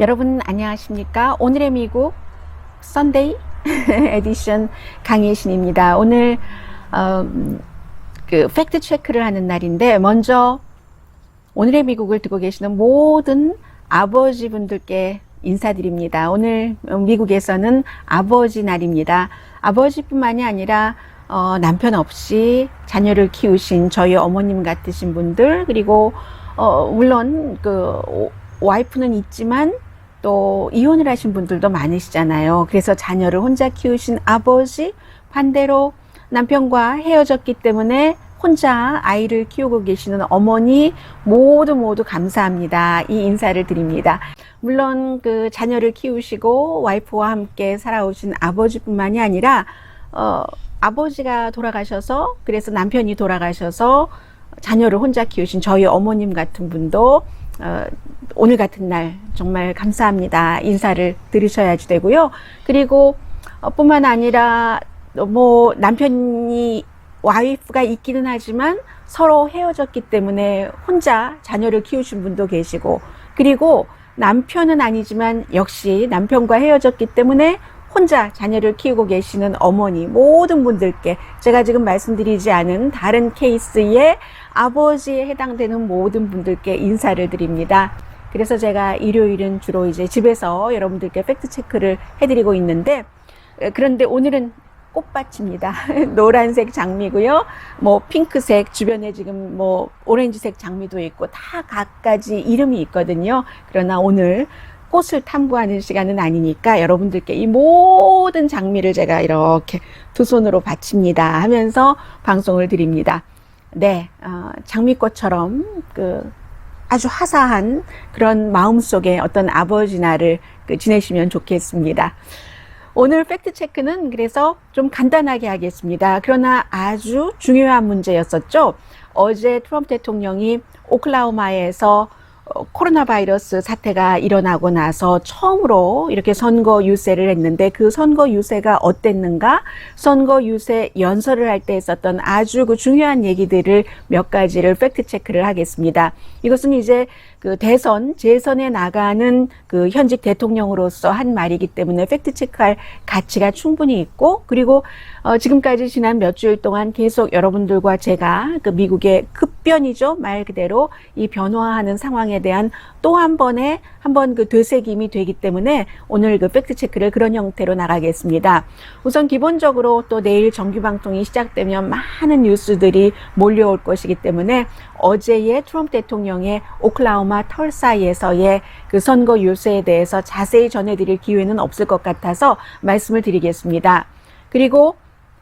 여러분 안녕하십니까? 오늘의 미국 썬데이 에디션 강예신입니다. 오늘 그 팩트 체크를 하는 날인데, 먼저 오늘의 미국을 듣고 계시는 모든 아버지 분들께 인사드립니다. 오늘 미국에서는 아버지 날입니다. 아버지뿐만이 아니라 남편 없이 자녀를 키우신 저희 어머님 같으신 분들, 그리고 물론 그 와이프는 있지만 또 이혼을 하신 분들도 많으시잖아요. 그래서 자녀를 혼자 키우신 아버지, 반대로 남편과 헤어졌기 때문에 혼자 아이를 키우고 계시는 어머니, 모두 감사합니다. 이 인사를 드립니다. 물론 그 자녀를 키우시고 와이프와 함께 살아오신 아버지뿐만이 아니라 아버지가 돌아가셔서, 그래서 남편이 돌아가셔서 자녀를 혼자 키우신 저희 어머님 같은 분도 오늘 같은 날 정말 감사합니다. 인사를 드리셔야지 되고요. 그리고 뿐만 아니라 뭐 남편이 와이프가 있기는 하지만 서로 헤어졌기 때문에 혼자 자녀를 키우신 분도 계시고, 그리고 남편은 아니지만 역시 남편과 헤어졌기 때문에 혼자 자녀를 키우고 계시는 어머니, 모든 분들께 제가 지금 말씀드리지 않은 다른 케이스의 아버지에 해당되는 모든 분들께 인사를 드립니다. 그래서 제가 일요일은 주로 이제 집에서 여러분들께 팩트 체크를 해드리고 있는데, 그런데 오늘은 꽃밭입니다. 노란색 장미고요. 뭐 핑크색, 주변에 지금 뭐 오렌지색 장미도 있고 다 각가지 이름이 있거든요. 그러나 오늘 꽃을 탐구하는 시간은 아니니까 여러분들께 이 모든 장미를 제가 이렇게 두 손으로 바칩니다 하면서 방송을 드립니다. 네, 장미꽃처럼 그 아주 화사한 그런 마음속에 어떤 아버지 날을 지내시면 좋겠습니다. 오늘 팩트 체크는 그래서 좀 간단하게 하겠습니다. 그러나 아주 중요한 문제였었죠. 어제 트럼프 대통령이 오클라호마에서 코로나 바이러스 사태가 일어나고 나서 처음으로 이렇게 선거 유세를 했는데, 그 선거 유세가 어땠는가, 선거 유세 연설을 할 때 있었던 아주 그 중요한 얘기들을 몇 가지를 팩트 체크를 하겠습니다. 이것은 이제 그 재선에 나가는 그 현직 대통령으로서 한 말이기 때문에 팩트 체크할 가치가 충분히 있고, 그리고 지금까지 지난 몇 주일 동안 계속 여러분들과 제가 그 미국의 급변이죠, 말 그대로 이 변화하는 상황에 대한 또 한 번 그 되새김이 되기 때문에 오늘 그 팩트 체크를 그런 형태로 나가겠습니다. 우선 기본적으로 또 내일 정규 방송이 시작되면 많은 뉴스들이 몰려올 것이기 때문에 어제의 트럼프 대통령의 오클라호마 털사에서의 그 선거 유세에 대해서 자세히 전해드릴 기회는 없을 것 같아서 말씀을 드리겠습니다. 그리고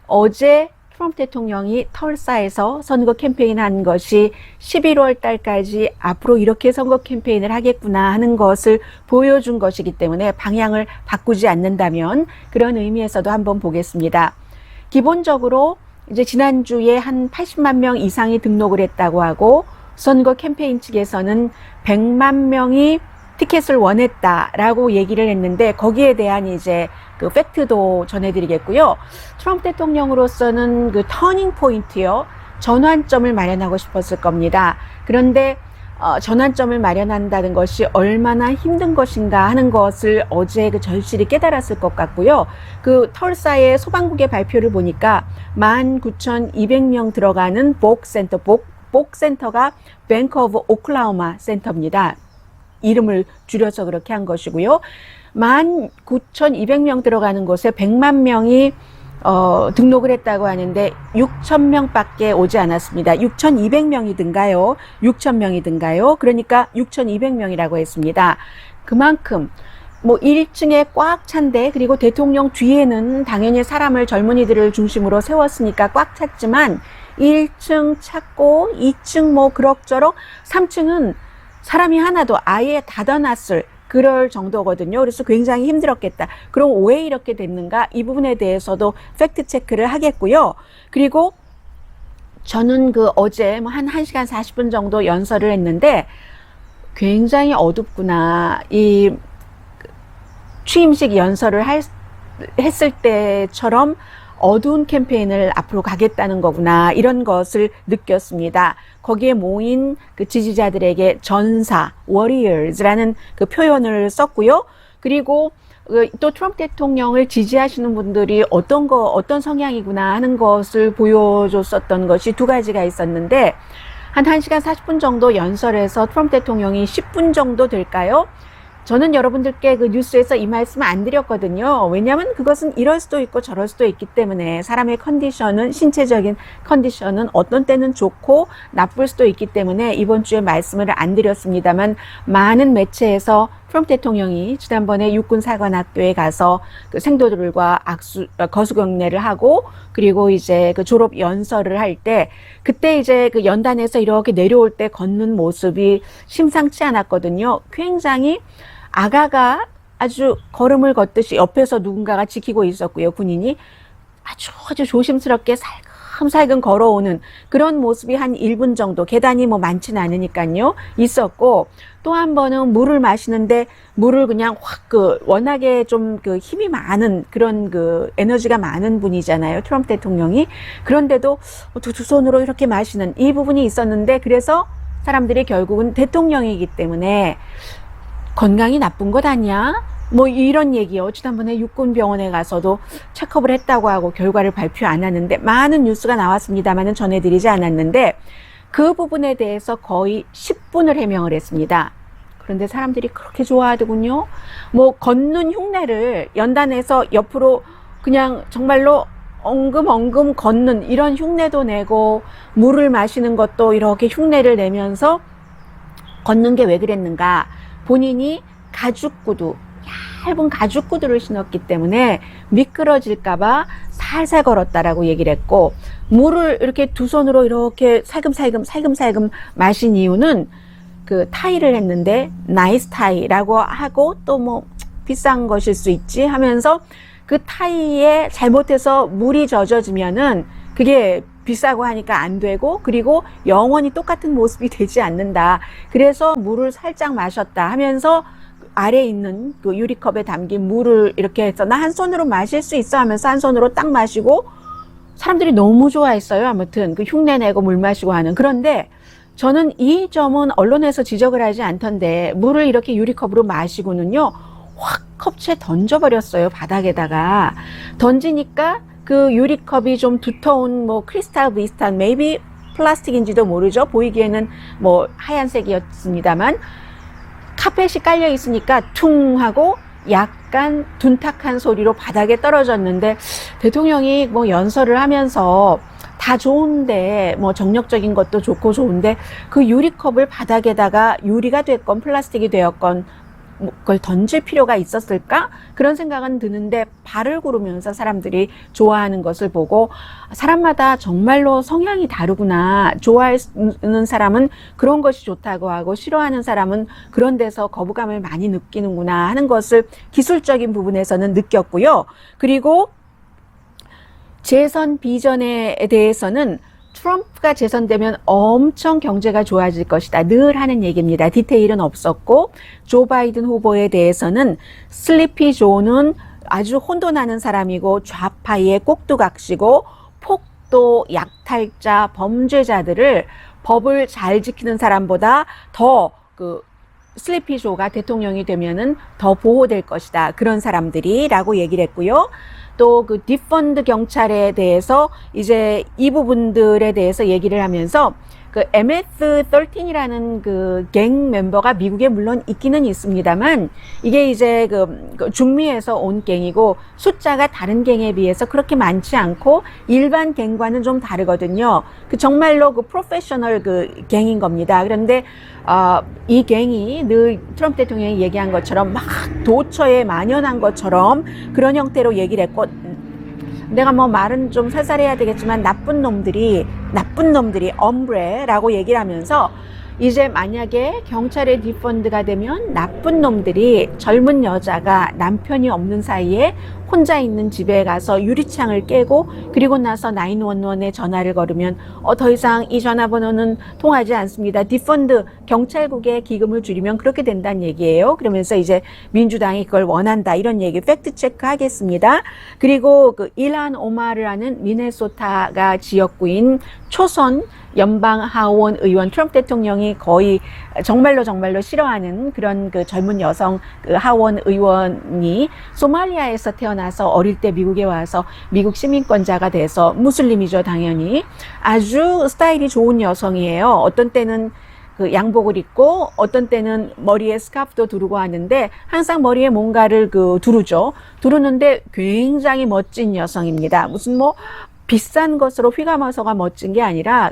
어제 트럼프 대통령이 털사에서 선거 캠페인한 것이 11월 달까지 앞으로 이렇게 선거 캠페인을 하겠구나 하는 것을 보여준 것이기 때문에 방향을 바꾸지 않는다면 그런 의미에서도 한번 보겠습니다. 기본적으로 이제 지난주에 한 80만 명 이상이 등록을 했다고 하고, 선거 캠페인 측에서는 100만 명이 티켓을 원했다라고 얘기를 했는데, 거기에 대한 이제 그 팩트도 전해드리겠고요. 트럼프 대통령으로서는 그 터닝 포인트요, 전환점을 마련하고 싶었을 겁니다. 그런데 전환점을 마련한다는 것이 얼마나 힘든 것인가 하는 것을 어제 그 절실히 깨달았을 것 같고요. 그 털사의 소방국의 발표를 보니까 19,200명 들어가는 복센터가 뱅크 오브 오클라호마 센터입니다. 이름을 줄여서 그렇게 한 것이고요. 19,200명 들어가는 곳에 100만 명이 등록을 했다고 하는데 6,000명밖에 오지 않았습니다. 6,200명이든가요? 6,000명이든가요? 그러니까 6,200명이라고 했습니다. 그만큼 뭐 1층에 꽉 찬데, 그리고 대통령 뒤에는 당연히 사람을, 젊은이들을 중심으로 세웠으니까 꽉 찼지만 1층 찼고 2층 뭐 그럭저럭, 3층은 사람이 하나도 아예 닫아놨을 그럴 정도거든요. 그래서 굉장히 힘들었겠다. 그럼 왜 이렇게 됐는가? 이 부분에 대해서도 팩트 체크를 하겠고요. 그리고 저는 그 어제 한 1시간 40분 정도 연설을 했는데 굉장히 어둡구나. 이 취임식 연설을 했을 때처럼 어두운 캠페인을 앞으로 가겠다는 거구나, 이런 것을 느꼈습니다. 거기에 모인 그 지지자들에게 전사, warriors라는 그 표현을 썼고요. 그리고 또 트럼프 대통령을 지지하시는 분들이 어떤 성향이구나 하는 것을 보여줬었던 것이 두 가지가 있었는데, 한 1시간 40분 정도 연설에서 트럼프 대통령이 10분 정도 될까요? 저는 여러분들께 그 뉴스에서 이 말씀을 안 드렸거든요. 왜냐하면 그것은 이럴 수도 있고 저럴 수도 있기 때문에, 사람의 컨디션은, 신체적인 컨디션은 어떤 때는 좋고 나쁠 수도 있기 때문에 이번 주에 말씀을 안 드렸습니다만, 많은 매체에서 트럼프 대통령이 지난번에 육군사관학교에 가서 그 생도들과 거수경례를 하고, 그리고 이제 그 졸업 연설을 할 때, 그때 이제 그 연단에서 이렇게 내려올 때 걷는 모습이 심상치 않았거든요. 굉장히 아가가 아주 걸음을 걷듯이 옆에서 누군가가 지키고 있었고요. 군인이 아주 조심스럽게 살금살금 걸어오는 그런 모습이 한 1분 정도, 계단이 뭐 많지는 않으니까요, 있었고, 또 한 번은 물을 마시는데 물을 그냥 확 워낙에 좀 힘이 많은 그런 에너지가 많은 분이잖아요, 트럼프 대통령이. 그런데도 두 손으로 이렇게 마시는 이 부분이 있었는데, 그래서 사람들이 결국은 대통령이기 때문에 건강이 나쁜 것 아니야? 뭐 이런 얘기요. 지난번에 육군병원에 가서도 체크업을 했다고 하고 결과를 발표 안 하는데, 많은 뉴스가 나왔습니다만은 전해드리지 않았는데, 그 부분에 대해서 거의 10분을 해명을 했습니다. 그런데 사람들이 그렇게 좋아하더군요. 뭐 걷는 흉내를 연단에서 옆으로 그냥 정말로 엉금엉금 걷는 이런 흉내도 내고, 물을 마시는 것도 이렇게 흉내를 내면서 걷는 게 왜 그랬는가? 본인이 얇은 가죽 구두를 신었기 때문에 미끄러질까봐 살살 걸었다라고 얘기를 했고, 물을 이렇게 두 손으로 이렇게 살금살금 마신 이유는 그 타이를 했는데 나이스 타이라고 하고, 또 뭐 비싼 것일 수 있지 하면서 그 타이에 잘못해서 물이 젖어지면은 그게 비싸고 하니까 안 되고, 그리고 영원히 똑같은 모습이 되지 않는다. 그래서 물을 살짝 마셨다 하면서 아래에 있는 그 유리컵에 담긴 물을 이렇게 해서 나 한 손으로 마실 수 있어 하면서 한 손으로 딱 마시고, 사람들이 너무 좋아했어요. 아무튼 그 흉내내고 물 마시고 하는. 그런데 저는 이 점은 언론에서 지적을 하지 않던데, 물을 이렇게 유리컵으로 마시고는요, 확 컵채 던져버렸어요. 바닥에다가 던지니까 그 유리컵이 좀 두터운 뭐 크리스탈 비슷한, maybe 플라스틱인지도 모르죠. 보이기에는 뭐 하얀색이었습니다만, 카펫이 깔려 있으니까 퉁 하고 약간 둔탁한 소리로 바닥에 떨어졌는데, 대통령이 뭐 연설을 하면서 다 좋은데, 뭐 정력적인 것도 좋고 좋은데, 그 유리컵을 바닥에다가 유리가 됐건 플라스틱이 되었건 그걸 던질 필요가 있었을까? 그런 생각은 드는데, 발을 구르면서 사람들이 좋아하는 것을 보고, 사람마다 정말로 성향이 다르구나. 좋아하는 사람은 그런 것이 좋다고 하고, 싫어하는 사람은 그런 데서 거부감을 많이 느끼는구나 하는 것을 기술적인 부분에서는 느꼈고요. 그리고 재선 비전에 대해서는 트럼프가 재선되면 엄청 경제가 좋아질 것이다, 늘 하는 얘기입니다. 디테일은 없었고, 조 바이든 후보에 대해서는 슬리피 조는 아주 혼돈하는 사람이고, 좌파의 꼭두각시고, 폭도, 약탈자, 범죄자들을 법을 잘 지키는 사람보다 더 슬리피 조가 대통령이 되면은 더 보호될 것이다, 그런 사람들이라고 얘기를 했고요. 또 그 디펀드 경찰에 대해서 이제 이 부분들에 대해서 얘기를 하면서, 그 MS-13이라는 그 갱 멤버가 미국에 물론 있기는 있습니다만, 이게 이제 그 중미에서 온 갱이고, 숫자가 다른 갱에 비해서 그렇게 많지 않고 일반 갱과는 좀 다르거든요. 그 정말로 그 프로페셔널 그 갱인 겁니다. 그런데 이 갱이 늘 트럼프 대통령이 얘기한 것처럼 막 도처에 만연한 것처럼 그런 형태로 얘기를 했고, 내가 뭐 말은 좀 살살해야 되겠지만, 나쁜 놈들이 엄브레라고 얘기를 하면서, 이제 만약에 경찰의 디펀드가 되면 나쁜 놈들이 젊은 여자가 남편이 없는 사이에 혼자 있는 집에 가서 유리창을 깨고 그리고 나서 911에 전화를 걸으면 더 이상 이 전화번호는 통하지 않습니다. 디펀드 경찰국에 기금을 줄이면 그렇게 된다는 얘기예요. 그러면서 이제 민주당이 그걸 원한다 이런 얘기 팩트 체크 하겠습니다. 그리고 그 일한 오마르라는 미네소타가 지역구인 초선 연방 하원 의원 트럼프 대통령이 거의 정말로 싫어하는 그런 그 젊은 여성 그 하원 의원이 소말리아에서 태어나서 어릴 때 미국에 와서 미국 시민권자가 돼서 무슬림이죠, 당연히. 아주 스타일이 좋은 여성이에요. 어떤 때는 그 양복을 입고 어떤 때는 머리에 스카프도 두르고 하는데 항상 머리에 뭔가를 그 두르죠. 두르는데 굉장히 멋진 여성입니다. 무슨 뭐 비싼 것으로 휘감아서가 멋진 게 아니라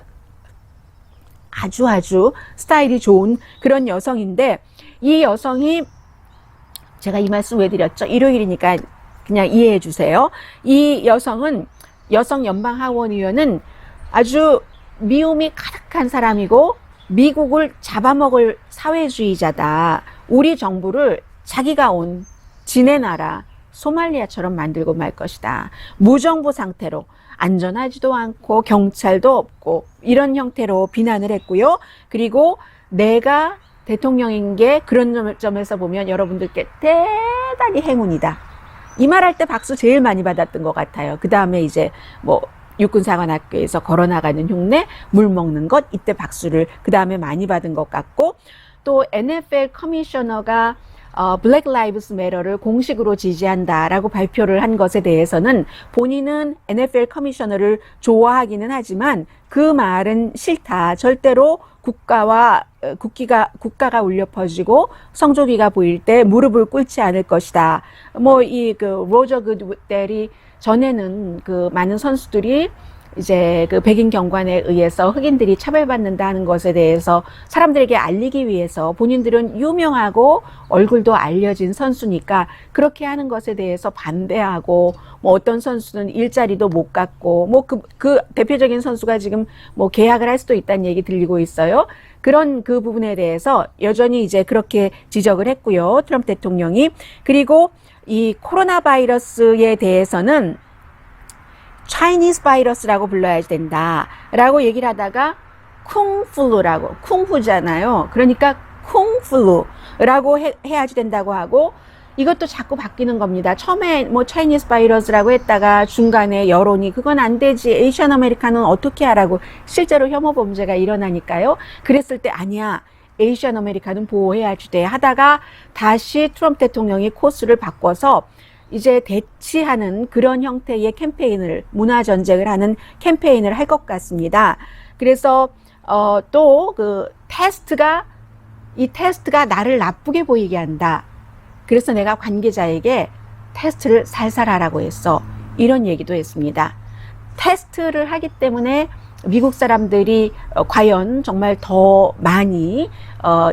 아주 스타일이 좋은 그런 여성인데 이 여성이 제가 이 말씀 왜 드렸죠? 일요일이니까 그냥 이해해 주세요. 이 여성은 여성 연방 하원 의원은 아주 미움이 가득한 사람이고 미국을 잡아먹을 사회주의자다. 우리 정부를 자기가 온 지네 나라 소말리아처럼 만들고 말 것이다. 무정부 상태로 안전하지도 않고 경찰도 없고 이런 형태로 비난을 했고요. 그리고 내가 대통령인 게 그런 점에서 보면 여러분들께 대단히 행운이다. 이 말할 때 박수 제일 많이 받았던 것 같아요. 그 다음에 이제 뭐 육군사관학교에서 걸어나가는 흉내, 물 먹는 것 이때 박수를 그 다음에 많이 받은 것 같고 또 NFL 커미셔너가 블랙 라이브스 매터를 공식으로 지지한다라고 발표를 한 것에 대해서는 본인은 NFL 커미셔너를 좋아하기는 하지만 그 말은 싫다. 절대로 국가가 울려 퍼지고 성조기가 보일 때 무릎을 꿇지 않을 것이다. 뭐 이 그 로저 굿델이 전에는 그 많은 선수들이 이제 그 백인 경관에 의해서 흑인들이 차별받는다는 것에 대해서 사람들에게 알리기 위해서 본인들은 유명하고 얼굴도 알려진 선수니까 그렇게 하는 것에 대해서 반대하고 뭐 어떤 선수는 일자리도 못 갖고 뭐 그 대표적인 선수가 지금 뭐 계약을 할 수도 있다는 얘기 들리고 있어요. 그런 그 부분에 대해서 여전히 이제 그렇게 지적을 했고요. 트럼프 대통령이. 그리고 이 코로나 바이러스에 대해서는 차이니스 바이러스라고 불러야 된다라고 얘기를 하다가 쿵플루라고 쿵푸잖아요. 그러니까 쿵플루라고 해야지 된다고 하고 이것도 자꾸 바뀌는 겁니다. 처음에 뭐 차이니스 바이러스라고 했다가 중간에 여론이 그건 안 되지. 에이시안 아메리카는 어떻게 하라고 실제로 혐오 범죄가 일어나니까요. 그랬을 때 아니야. 에이시안 아메리카는 보호해야지 돼 하다가 다시 트럼프 대통령이 코스를 바꿔서 이제 대치하는 그런 형태의 캠페인을 문화전쟁을 하는 캠페인을 할 것 같습니다. 그래서 또 그 이 테스트가 나를 나쁘게 보이게 한다. 그래서 내가 관계자에게 테스트를 살살 하라고 했어. 이런 얘기도 했습니다. 테스트를 하기 때문에 미국 사람들이 과연 정말 더 많이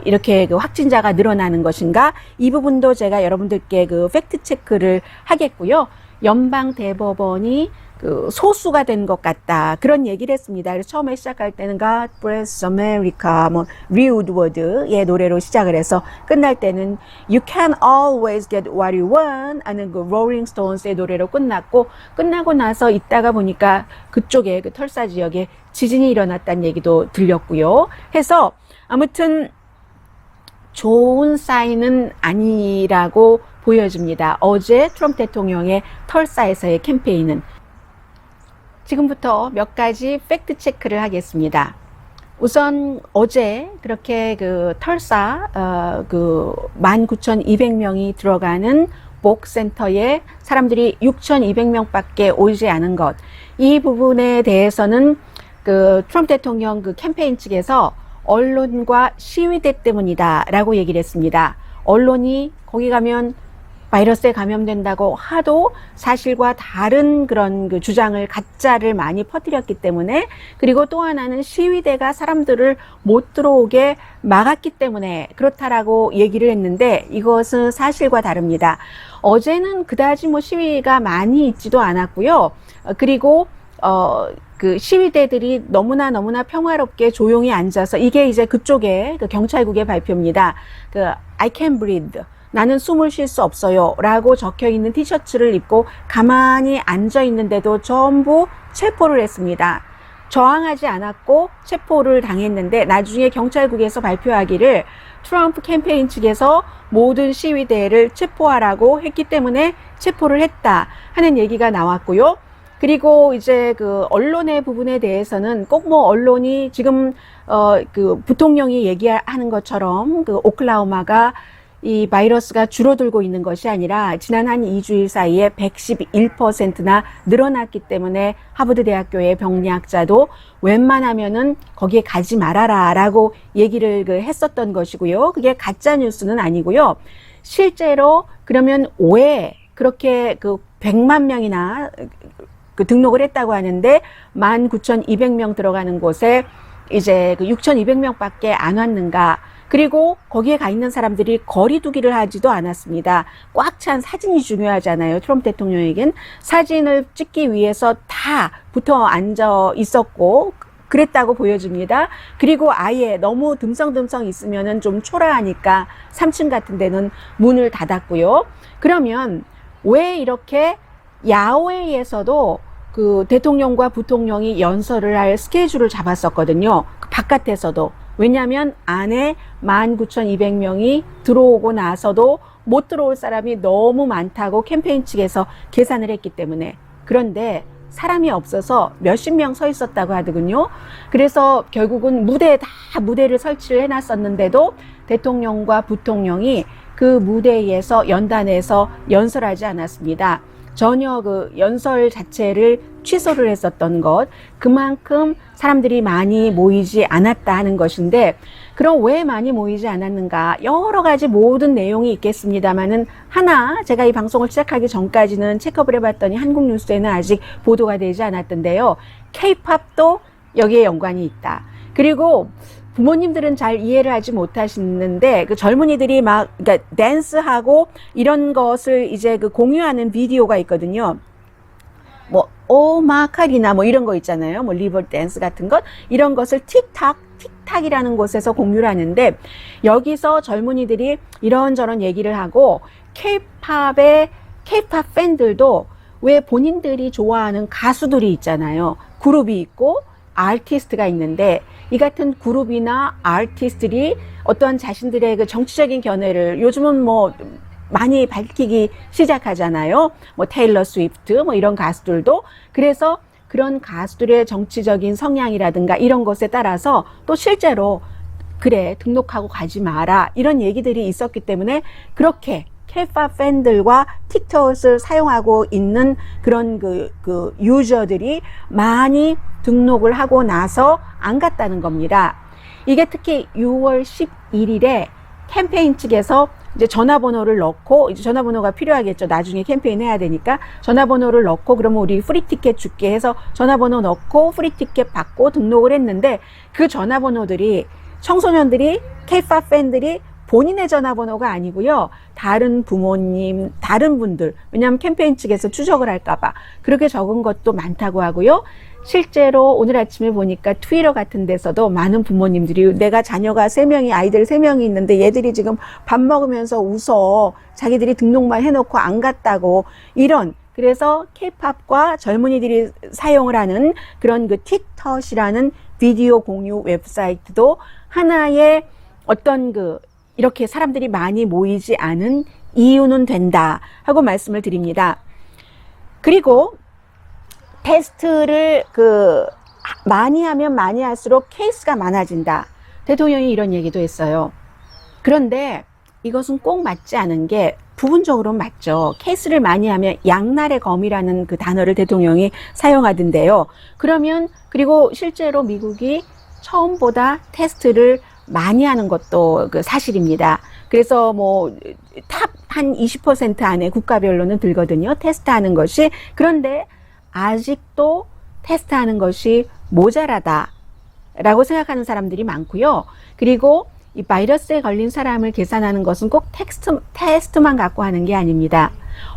이렇게 그 확진자가 늘어나는 것인가? 이 부분도 제가 여러분들께 그 팩트 체크를 하겠고요. 연방 대법원이 그 소수가 된 것 같다. 그런 얘기를 했습니다. 그래서 처음에 시작할 때는 God Bless America, 뭐 리우드워드의 노래로 시작을 해서 끝날 때는 You Can Always Get What You Want 하는 그 Rolling Stones의 노래로 끝났고 끝나고 나서 있다가 보니까 그쪽에 그 털사 지역에 지진이 일어났다는 얘기도 들렸고요. 해서 아무튼 좋은 사인은 아니라고 보여집니다. 어제 트럼프 대통령의 털사에서의 캠페인은 지금부터 몇 가지 팩트 체크를 하겠습니다. 우선 어제 그렇게 그 털사 그 19,200명이 들어가는 복센터에 사람들이 6,200명밖에 오지 않은 것, 이 부분에 대해서는 그 트럼프 대통령 그 캠페인 측에서 언론과 시위대 때문이다라고 얘기를 했습니다. 언론이 거기 가면 바이러스에 감염된다고 하도 사실과 다른 그런 그 주장을 가짜를 많이 퍼뜨렸기 때문에, 그리고 또 하나는 시위대가 사람들을 못 들어오게 막았기 때문에 그렇다라고 얘기를 했는데 이것은 사실과 다릅니다. 어제는 그다지 뭐 시위가 많이 있지도 않았고요. 그리고 그 시위대들이 너무나 평화롭게 조용히 앉아서, 이게 이제 그쪽에 그 경찰국의 발표입니다. 그 I can breathe. 나는 숨을 쉴 수 없어요 라고 적혀 있는 티셔츠를 입고 가만히 앉아 있는데도 전부 체포를 했습니다. 저항하지 않았고 체포를 당했는데 나중에 경찰국에서 발표하기를 트럼프 캠페인 측에서 모든 시위대를 체포하라고 했기 때문에 체포를 했다 하는 얘기가 나왔고요. 그리고 이제 그 언론의 부분에 대해서는 꼭 뭐 언론이 지금 그 부통령이 얘기하는 것처럼 그 오클라호마가 이 바이러스가 줄어들고 있는 것이 아니라 지난 한 2주일 사이에 111%나 늘어났기 때문에 하버드 대학교의 병리학자도 웬만하면은 거기에 가지 말아라 라고 얘기를 했었던 것이고요. 그게 가짜 뉴스는 아니고요. 실제로 그러면 왜 그렇게 그 100만 명이나 그 등록을 했다고 하는데 19,200명 들어가는 곳에 이제 그 6,200명밖에 안 왔는가? 그리고 거기에 가 있는 사람들이 거리 두기를 하지도 않았습니다. 꽉 찬 사진이 중요하잖아요. 트럼프 대통령에겐 사진을 찍기 위해서 다 붙어 앉아 있었고 그랬다고 보여집니다. 그리고 아예 너무 듬성듬성 있으면은 좀 초라하니까 3층 같은 데는 문을 닫았고요. 그러면 왜 이렇게 야외에서도 그 대통령과 부통령이 연설을 할 스케줄을 잡았었거든요. 바깥에서도. 왜냐하면 안에 19,200명이 들어오고 나서도 못 들어올 사람이 너무 많다고 캠페인 측에서 계산을 했기 때문에. 그런데 사람이 없어서 몇십 명 서 있었다고 하더군요. 그래서 결국은 무대를 설치를 해놨었는데도 대통령과 부통령이 그 무대에서 연단해서 연설하지 않았습니다. 전혀 그 연설 자체를 취소를 했었던 것, 그만큼 사람들이 많이 모이지 않았다 하는 것인데, 그럼 왜 많이 모이지 않았는가? 여러 가지 모든 내용이 있겠습니다만은 하나 제가 이 방송을 시작하기 전까지는 체크업을 해봤더니 한국 뉴스에는 아직 보도가 되지 않았던데요. K-팝도 여기에 연관이 있다. 그리고 부모님들은 잘 이해를 하지 못하시는데 그 젊은이들이 막 그러니까 댄스하고 이런 것을 이제 그 공유하는 비디오가 있거든요. 뭐 오마카리나 뭐 이런 거 있잖아요. 뭐 리버 댄스 같은 것 이런 것을 틱탁이라는 곳에서 공유를 하는데 여기서 젊은이들이 이런저런 얘기를 하고 K-팝 팬들도 왜 본인들이 좋아하는 가수들이 있잖아요. 그룹이 있고 아티스트가 있는데 이 같은 그룹이나 아티스트들이 어떠한 자신들의 그 정치적인 견해를 요즘은 뭐 많이 밝히기 시작하잖아요. 뭐 테일러 스위프트 뭐 이런 가수들도. 그래서 그런 가수들의 정치적인 성향이라든가 이런 것에 따라서 또 실제로 그래 등록하고 가지 마라 이런 얘기들이 있었기 때문에 그렇게 K-팝 팬들과 틱톡을 사용하고 있는 그런 그 유저들이 많이 등록을 하고 나서 안 갔다는 겁니다. 이게 특히 6월 11일에 캠페인 측에서 이제 전화번호를 넣고 이제 전화번호가 필요하겠죠. 나중에 캠페인 해야 되니까 전화번호를 넣고 그러면 우리 프리티켓 줄게 해서 전화번호 넣고 프리티켓 받고 등록을 했는데 그 전화번호들이 청소년들이 K-팝 팬들이 본인의 전화번호가 아니고요. 다른 부모님, 다른 분들, 왜냐하면 캠페인 측에서 추적을 할까봐 그렇게 적은 것도 많다고 하고요. 실제로 오늘 아침에 보니까 트위터 같은 데서도 많은 부모님들이 내가 자녀가 3명이, 아이들 3명이 있는데 얘들이 지금 밥 먹으면서 웃어. 자기들이 등록만 해놓고 안 갔다고. 이런. 그래서 K-팝과 젊은이들이 사용을 하는 그런 그 틱톡이라는 비디오 공유 웹사이트도 하나의 어떤 이렇게 사람들이 많이 모이지 않은 이유는 된다 하고 말씀을 드립니다. 그리고 테스트를 많이 하면 많이 할수록 케이스가 많아진다. 대통령이 이런 얘기도 했어요. 그런데 이것은 꼭 맞지 않은 게 부분적으로는 맞죠. 케이스를 많이 하면 양날의 검이라는 그 단어를 대통령이 사용하던데요. 그리고 실제로 미국이 처음보다 테스트를 많이 하는 것도 사실입니다. 그래서 뭐 탑 한 20% 안에 국가별로는 들거든요. 테스트하는 것이. 그런데 아직도 테스트하는 것이 모자라다라고 생각하는 사람들이 많고요. 그리고 이 바이러스에 걸린 사람을 계산하는 것은 꼭 테스트만 갖고 하는 게 아닙니다.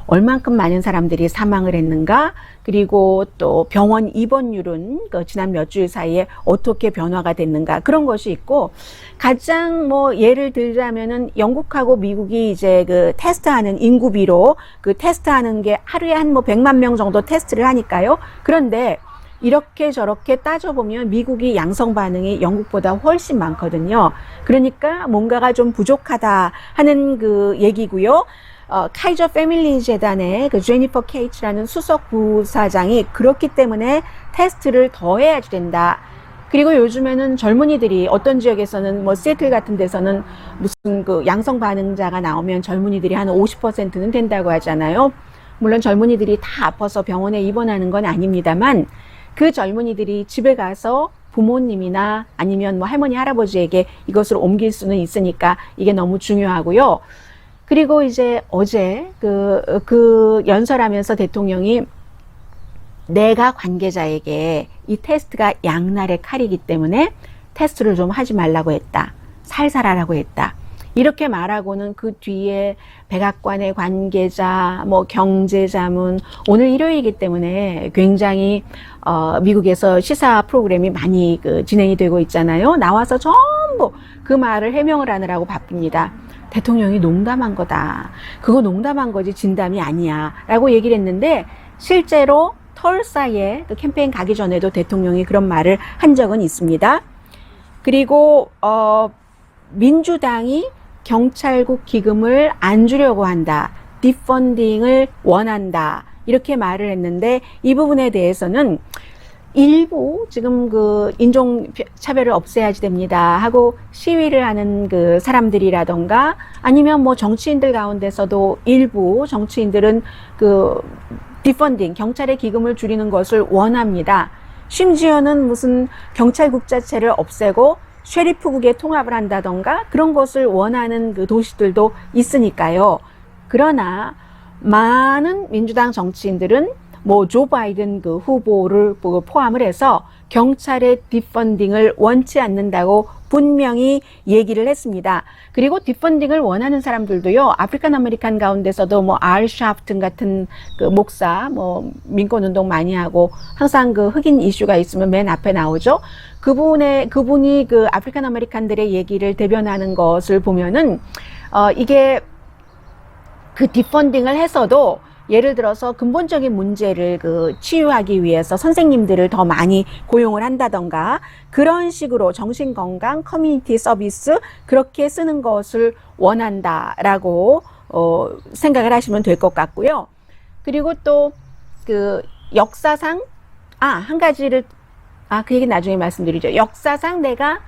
얼만큼 많은 사람들이 사망을 했는가, 그리고 또 병원 입원율은 지난 몇 주일 사이에 어떻게 변화가 됐는가, 그런 것이 있고, 가장 뭐 예를 들자면은 영국하고 미국이 이제 그 테스트하는 인구비로 그 테스트하는 게 하루에 한 뭐 100만 명 정도 테스트를 하니까요. 그런데 이렇게 저렇게 따져보면 미국이 양성 반응이 영국보다 훨씬 많거든요. 그러니까 뭔가가 좀 부족하다 하는 그 얘기고요. 카이저 패밀리 재단의 그 제니퍼 케이츠라는 수석 부사장이 그렇기 때문에 테스트를 더 해야지 된다. 그리고 요즘에는 젊은이들이 어떤 지역에서는 뭐 시애틀 같은 데서는 무슨 그 양성 반응자가 나오면 젊은이들이 한 50%는 된다고 하잖아요. 물론 젊은이들이 다 아파서 병원에 입원하는 건 아닙니다만 그 젊은이들이 집에 가서 부모님이나 아니면 뭐 할머니, 할아버지에게 이것을 옮길 수는 있으니까 이게 너무 중요하고요. 그리고 이제 어제 그 연설하면서 대통령이 내가 관계자에게 이 테스트가 양날의 칼이기 때문에 테스트를 좀 하지 말라고 했다. 살살 하라고 했다. 이렇게 말하고는 그 뒤에 백악관의 관계자, 뭐 경제자문, 오늘 일요일이기 때문에 굉장히 미국에서 시사 프로그램이 많이 진행이 되고 있잖아요. 나와서 전부 그 말을 해명을 하느라고 바쁩니다. 대통령이 농담한 거다. 그거 농담한 거지 진담이 아니야. 라고 얘기를 했는데 실제로 털사에 캠페인 가기 전에도 대통령이 그런 말을 한 적은 있습니다. 그리고 민주당이 경찰국 기금을 안 주려고 한다. 디펀딩을 원한다. 이렇게 말을 했는데 이 부분에 대해서는 일부 지금 그 인종차별을 없애야지 됩니다 하고 시위를 하는 그 사람들이라던가 아니면 뭐 정치인들 가운데서도 일부 정치인들은 그 디펀딩, 경찰의 기금을 줄이는 것을 원합니다. 심지어는 무슨 경찰국 자체를 없애고 쉐리프국에 통합을 한다던가 그런 것을 원하는 그 도시들도 있으니까요. 그러나 많은 민주당 정치인들은 뭐 조 바이든 그 후보를 포함을 해서 경찰의 디펀딩을 원치 않는다고 분명히 얘기를 했습니다. 그리고 디펀딩을 원하는 사람들도요, 아프리칸 아메리칸 가운데서도 뭐 알 샤프튼 같은 그 목사, 뭐 민권 운동 많이 하고 항상 그 흑인 이슈가 있으면 맨 앞에 나오죠. 그분이 그 아프리칸 아메리칸들의 얘기를 대변하는 것을 보면은 이게 그 디펀딩을 해서도 예를 들어서 근본적인 문제를 치유하기 위해서 선생님들을 더 많이 고용을 한다던가 그런 식으로 정신건강 커뮤니티 서비스 그렇게 쓰는 것을 원한다라고 생각을 하시면 될 것 같고요. 그리고 또 그 역사상 한 가지를 그 얘기 나중에 말씀드리죠. 역사상 내가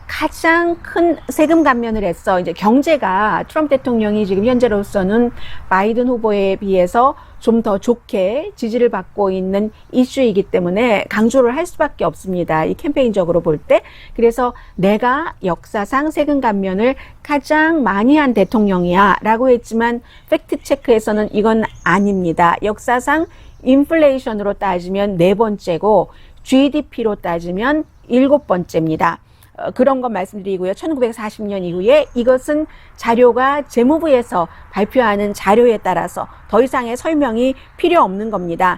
가장 큰 세금 감면을 했어. 이제 경제가 트럼프 대통령이 지금 현재로서는 바이든 후보에 비해서 좀 더 좋게 지지를 받고 있는 이슈이기 때문에 강조를 할 수밖에 없습니다. 이 캠페인적으로 볼 때. 그래서 내가 역사상 세금 감면을 가장 많이 한 대통령이야 라고 했지만 팩트 체크에서는 이건 아닙니다. 역사상 인플레이션으로 따지면 4번째고 GDP로 따지면 7번째입니다. 그런 건 말씀드리고요. 1940년 이후에 이것은 자료가 재무부에서 발표하는 자료에 따라서 더 이상의 설명이 필요 없는 겁니다.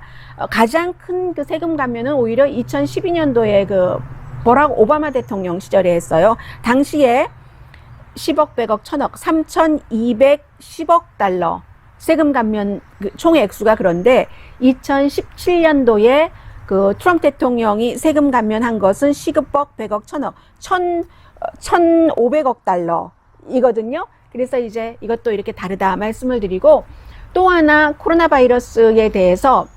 가장 큰 그 세금 감면은 오히려 2012년도에 그 버락 오바마 대통령 시절에 했어요. 당시에 10억, 100억, 1000억, 3210억 달러 세금 감면 총 액수가 그런데 2017년도에 그 트럼프 대통령이 세금 감면한 것은 10억, 100억, 1000억, 1,500억 달러이거든요. 그래서 이제 이것도 이렇게 다르다 말씀을 드리고 또 하나 코로나 바이러스에 대해서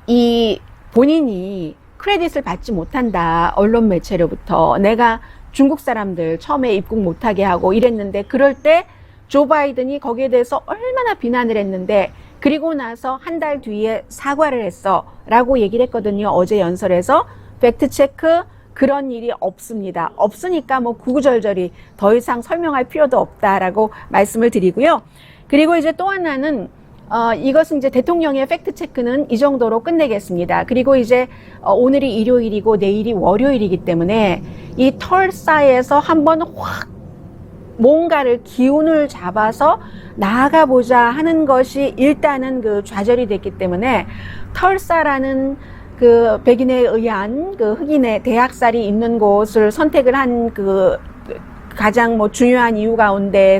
이 본인이 크레딧을 받지 못한다. 언론 매체로부터 내가 중국 사람들 처음에 입국 못하게 하고 이랬는데 그럴 때 조 바이든이 거기에 대해서 얼마나 비난을 했는데 그리고 나서 한 달 뒤에 사과를 했어 라고 얘기를 했거든요. 어제 연설에서 팩트체크 그런 일이 없습니다. 없으니까 뭐 구구절절히 더 이상 설명할 필요도 없다라고 말씀을 드리고요. 그리고 이제 또 하나는 이것은 이제 대통령의 팩트체크는 이 정도로 끝내겠습니다. 그리고 이제 오늘이 일요일이고 내일이 월요일이기 때문에 이 털사에서 한번 확 뭔가를 기운을 잡아서 나아가보자 하는 것이 일단은 그 좌절이 됐기 때문에 털사라는 그 백인에 의한 그 흑인의 대학살이 있는 곳을 선택을 한 그 가장 뭐 중요한 이유 가운데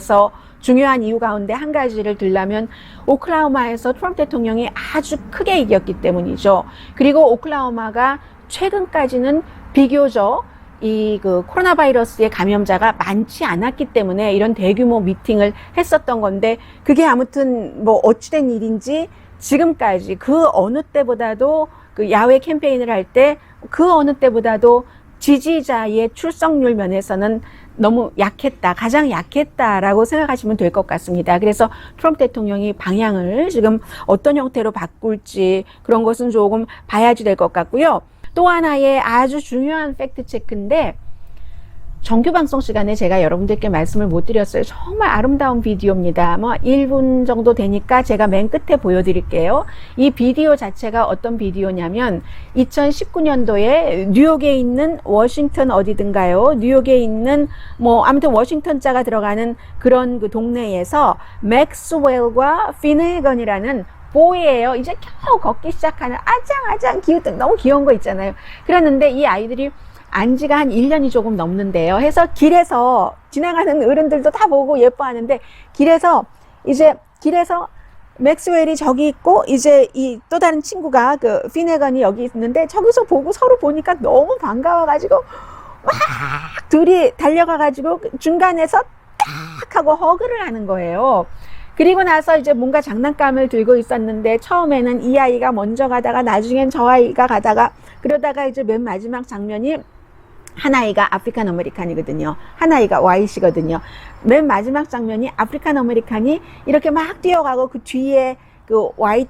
한 가지를 들라면 오클라호마에서 트럼프 대통령이 아주 크게 이겼기 때문이죠. 그리고 오클라호마가 최근까지는 비교적 이 그 코로나 바이러스의 감염자가 많지 않았기 때문에 이런 대규모 미팅을 했었던 건데, 그게 아무튼 뭐 어찌된 일인지 지금까지 그 어느 때보다도 그 야외 캠페인을 할 때 그 어느 때보다도 지지자의 출석률 면에서는 너무 약했다, 가장 약했다라고 생각하시면 될 것 같습니다. 그래서 트럼프 대통령이 방향을 지금 어떤 형태로 바꿀지 그런 것은 조금 봐야지 될 것 같고요. 또 하나의 아주 중요한 팩트 체크인데, 정규 방송 시간에 제가 여러분들께 말씀을 못 드렸어요. 정말 아름다운 비디오입니다. 뭐 1분 정도 되니까 제가 맨 끝에 보여드릴게요. 이 비디오 자체가 어떤 비디오냐면 2019년도에 뉴욕에 있는 워싱턴 어디든가요? 뉴욕에 있는 뭐 아무튼 워싱턴 자가 들어가는 그런 그 동네에서 맥스웰과 피네건이라는 보이예요. 이제 겨우 걷기 시작하는 아장아장 기우뚱 너무 귀여운 거 있잖아요. 그랬는데 이 아이들이 안지가 한 1년이 조금 넘는데요. 해서 길에서 지나가는 어른들도 다 보고 예뻐하는데, 길에서 맥스웰이 저기 있고 이제 이 또 다른 친구가 그 피네건이 여기 있는데, 저기서 보고 서로 보니까 너무 반가워가지고 막 둘이 달려가가지고 중간에서 딱 하고 허그를 하는 거예요. 그리고 나서 이제 뭔가 장난감을 들고 있었는데, 처음에는 이 아이가 먼저 가다가 나중엔 저 아이가 가다가, 그러다가 이제 맨 마지막 장면이 한 아이가 아프리칸 아메리칸이거든요. 한 아이가 와이시거든요. 맨 마지막 장면이 아프리칸 아메리칸이 이렇게 막 뛰어가고 그 뒤에 그 화이트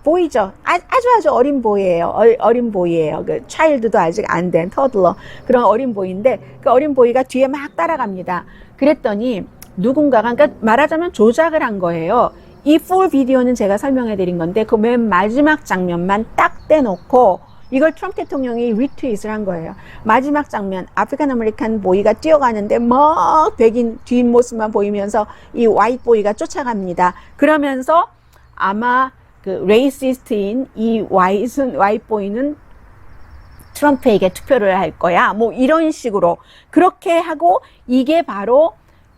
보이죠. 아주 어린 보이예요. 어린 보이예요. 그 차일드도 아직 안 된 터들러 그런 어린 보이인데, 그 어린 보이가 뒤에 막 따라갑니다. 그랬더니 누군가가, 그러니까 말하자면 조작을 한 거예요. 이 풀 비디오는 제가 설명해 드린 건데, 그 맨 마지막 장면만 딱 떼놓고 이걸 트럼프 대통령이 리트윗을 한 거예요. 마지막 장면, 아프리칸 아메리칸 보이가 뛰어가는데 막 백인 뒷모습만 보이면서 이 화이트 보이가 쫓아갑니다. 그러면서 아마 그 레이시스트인 이 화이트 보이는 트럼프에게 투표를 할 거야. 뭐 이런 식으로 그렇게 하고, 이게 바로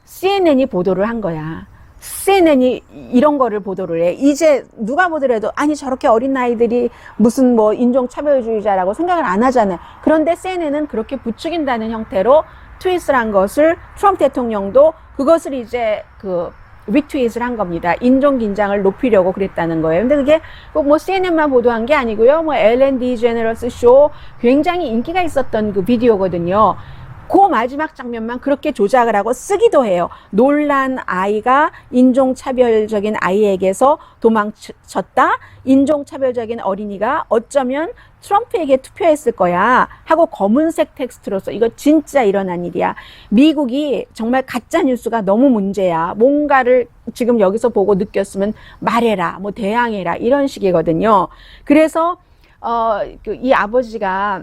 CNN이 보도를 한 거야. CNN이 이런 거를 보도를 해. 이제 누가 보더라도 아니 저렇게 어린 아이들이 무슨 뭐 인종차별주의자라고 생각을 안 하잖아요. 그런데 CNN은 그렇게 부추긴다는 형태로 트윗을 한 것을 트럼프 대통령도 그것을 이제 그 리트윗을 한 겁니다. 인종 긴장을 높이려고 그랬다는 거예요. 근데 그게 뭐 CNN만 보도한 게 아니고요. 뭐 엘렌 디제너러스 쇼 굉장히 인기가 있었던 그 비디오거든요. 그 마지막 장면만 그렇게 조작을 하고 쓰기도 해요. 놀란 아이가 인종차별적인 아이에게서 도망쳤다. 인종차별적인 어린이가 어쩌면 트럼프에게 투표했을 거야 하고 검은색 텍스트로서, 이거 진짜 일어난 일이야. 미국이 정말 가짜 뉴스가 너무 문제야. 뭔가를 지금 여기서 보고 느꼈으면 말해라, 뭐 대항해라, 이런 식이거든요. 그래서 이 아버지가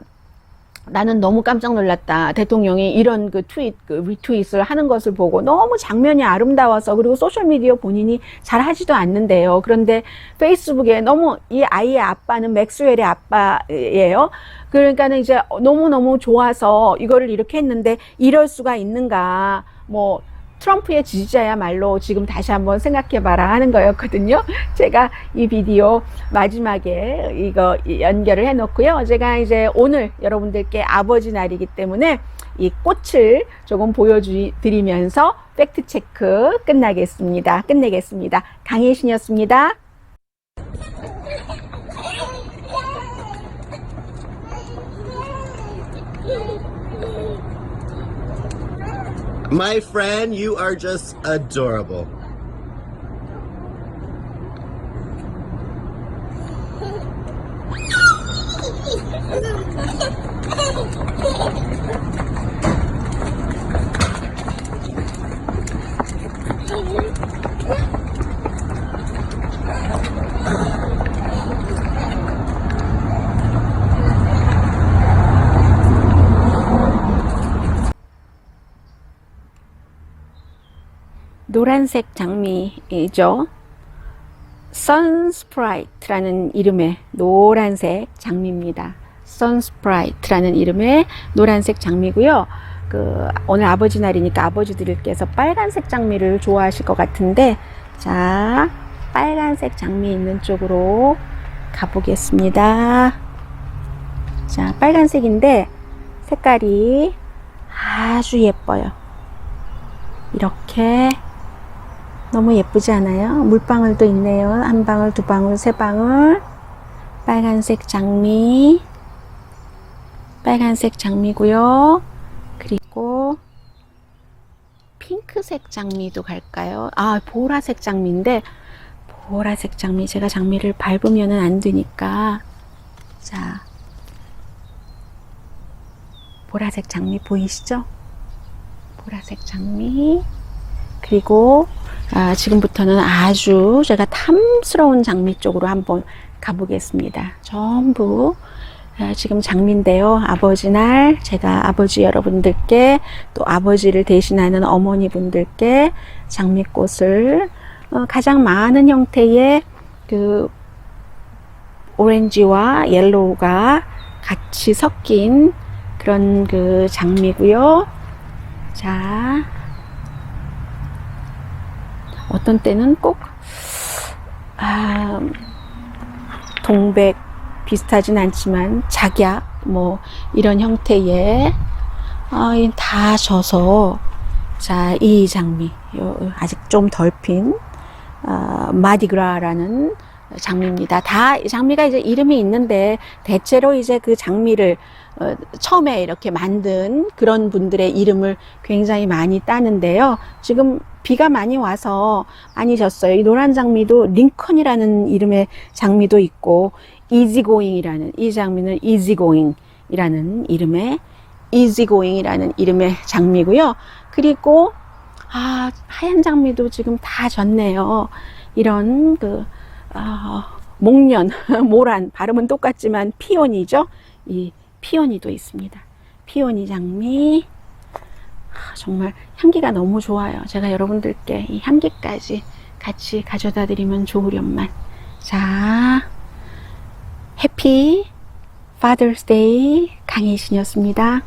나는 너무 깜짝 놀랐다. 대통령이 이런 그 리트윗을 하는 것을 보고 너무 장면이 아름다워서, 그리고 소셜미디어 본인이 잘 하지도 않는데요. 그런데 페이스북에 너무 이 아이의 아빠는 맥스웰의 아빠예요. 그러니까는 이제 너무너무 좋아서 이거를 이렇게 했는데 이럴 수가 있는가. 뭐, 트럼프의 지지자야말로 지금 다시 한번 생각해봐라 하는 거였거든요. 제가 이 비디오 마지막에 이거 연결을 해놓고요. 제가 이제 오늘 여러분들께 아버지 날이기 때문에 이 꽃을 조금 보여드리면서 팩트체크 끝내겠습니다. 강혜신이었습니다. My friend, you are just adorable. 노란색 장미이죠. Sunsprite라는 이름의 노란색 장미입니다. Sunsprite라는 이름의 노란색 장미고요. 오늘 아버지 날이니까 아버지들께서 빨간색 장미를 좋아하실 것 같은데, 자, 빨간색 장미 있는 쪽으로 가보겠습니다. 자, 빨간색인데 색깔이 아주 예뻐요. 이렇게 너무 예쁘지 않아요? 물방울도 있네요. 한 방울, 두 방울, 세 방울. 빨간색 장미. 빨간색 장미고요. 그리고 핑크색 장미도 갈까요? 아, 보라색 장미인데, 보라색 장미. 제가 장미를 밟으면 안 되니까. 자, 보라색 장미 보이시죠? 보라색 장미. 그리고 지금부터는 아주 제가 탐스러운 장미 쪽으로 한번 가보겠습니다. 전부 지금 장미인데요. 아버지 날 제가 아버지 여러분들께, 또 아버지를 대신하는 어머니 분들께 장미꽃을 가장 많은 형태의 오렌지와 옐로우가 같이 섞인 그런 장미고요. 자, 어떤 때는 꼭 동백 비슷하진 않지만 작약 뭐 이런 형태의 다 져서, 자, 이 장미 아직 좀 덜 핀 마디그라라는 장미입니다. 다 장미가 이제 이름이 있는데, 대체로 이제 그 장미를 처음에 이렇게 만든 그런 분들의 이름을 굉장히 많이 따는데요. 지금 비가 많이 와서 많이 졌어요. 이 노란 장미도 링컨이라는 이름의 장미도 있고, 이지고잉이라는, 이 장미는 이지고잉이라는 이름의 장미고요. 그리고 하얀 장미도 지금 다 졌네요. 이런 목련, 모란, 발음은 똑같지만 피오니죠. 이 피오니도 있습니다. 피오니 장미. 정말 향기가 너무 좋아요. 제가 여러분들께 이 향기까지 같이 가져다 드리면 좋으련만. 자, 해피 파더스 데이 강혜신이었습니다.